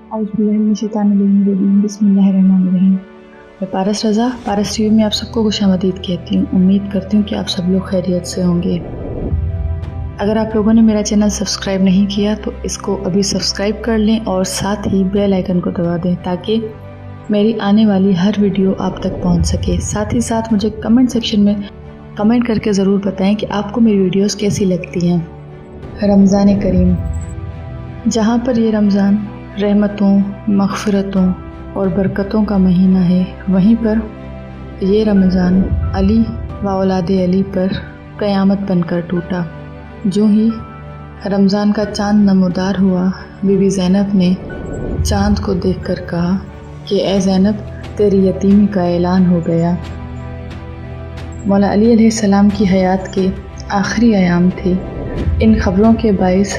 औज़ुबिल्लाहिमिनश्शैतानिर्रजीम बिस्मिल्लाहिर्रहमानिर्रहीम। मैं पारस रज़ा पारस टीवी में आप सबको खुशामदीद कहती हूँ। उम्मीद करती हूँ कि आप सब लोग खैरियत से होंगे। अगर आप लोगों ने मेरा चैनल सब्सक्राइब नहीं किया तो इसको अभी सब्सक्राइब कर लें और साथ ही बेल आइकन को दबा दें ताकि मेरी आने वाली हर वीडियो आप तक पहुँच सके। साथ ही साथ मुझे कमेंट सेक्शन में कमेंट करके ज़रूर बताएं कि आपको मेरी वीडियोस कैसी लगती हैं। रमज़ान करीम, जहाँ पर ये रमज़ान रहमतों, मग़फ़िरतों और बरकतों का महीना है, वहीं पर ये रमज़ान अली व औलादे अली पर क़यामत बनकर टूटा। जो ही रमज़ान का चाँद नमूदार हुआ, बीबी ज़ैनब ने चाँद को देखकर कहा कि ए ज़ैनब, तेरी यतीमी का ऐलान हो गया। मौला अली अलैहिस्सलाम की हयात के आखिरी अयाम थे। इन ख़बरों के बाइस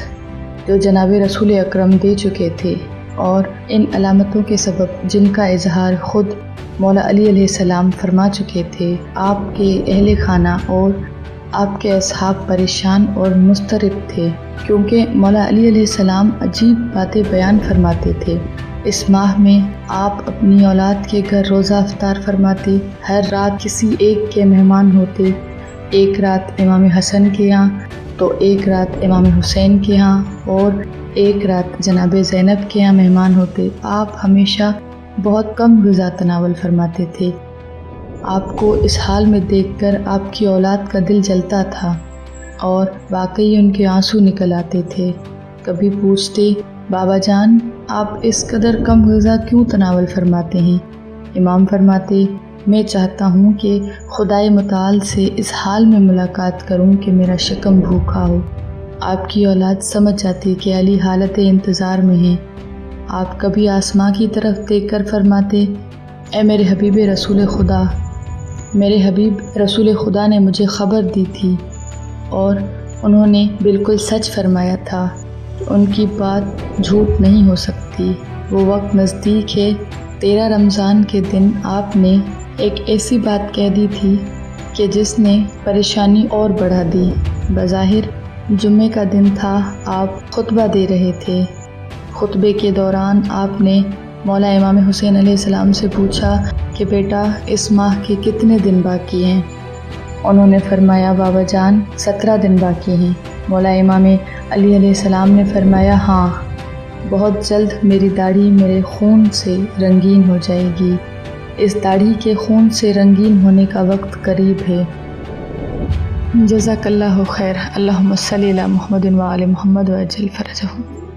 जो जनाब रसूल अकरम दे चुके थे और इन अलामतों के सबब जिनका इजहार ख़ुद मौला अली अलैहिस्सलाम फरमा चुके थे, आपके अहले खाना और आपके असहाब परेशान और मुस्तरिब थे, क्योंकि मौला अली अलैहिस्सलाम अजीब बातें बयान फरमाते थे। इस माह में आप अपनी औलाद के घर रोज़ा इफ्तार फरमाते, हर रात किसी एक के मेहमान होते। एक रात इमाम हसन के यहाँ तो एक रात इमाम हुसैन के यहाँ और एक रात जनाब ज़ैनब के यहाँ मेहमान होते। आप हमेशा बहुत कम ग़िज़ा तनावल फरमाते थे। आपको इस हाल में देखकर आपकी औलाद का दिल जलता था और वाकई उनके आंसू निकल आते थे। कभी पूछते, बाबा जान, आप इस कदर कम ग़िज़ा क्यों तनावल फरमाते हैं? इमाम फरमाते, मैं चाहता हूँ कि खुदाए मुताल से इस हाल में मुलाकात करूँ कि मेरा शिकम भूखा हो। आपकी औलाद समझ जाती कि अली हालत इंतज़ार में है। आप कभी आसमां की तरफ देखकर फरमाते, ए मेरे हबीब रसूल खुदा, मेरे हबीब रसूल खुदा ने मुझे ख़बर दी थी और उन्होंने बिल्कुल सच फरमाया था। उनकी बात झूठ नहीं हो सकती। वो वक्त नज़दीक है। 13 रमज़ान के दिन आपने एक ऐसी बात कह दी थी कि जिसने परेशानी और बढ़ा दी। बज़ाहिर जुम्मे का दिन था, आप खुतबा दे रहे थे। खुतबे के दौरान आपने मौला इमाम हुसैन अलैहिस्सलाम से पूछा कि बेटा, इस माह के कितने दिन बाकी हैं? उन्होंने फरमाया, बाबा जान, 17 दिन बाकी हैं। मौला इमाम अली अलैहिस्सलाम ने फरमाया, हाँ, बहुत जल्द मेरी दाढ़ी मेरे खून से रंगीन हो जाएगी। इस दाढ़ी के खून से रंगीन होने का वक्त करीब है। जज़ाकल्लाहु खैर। अल्लाहुम्मा सल्ली अला मुहम्मदिन व आले मुहम्मद व अज्जिल फरजहु।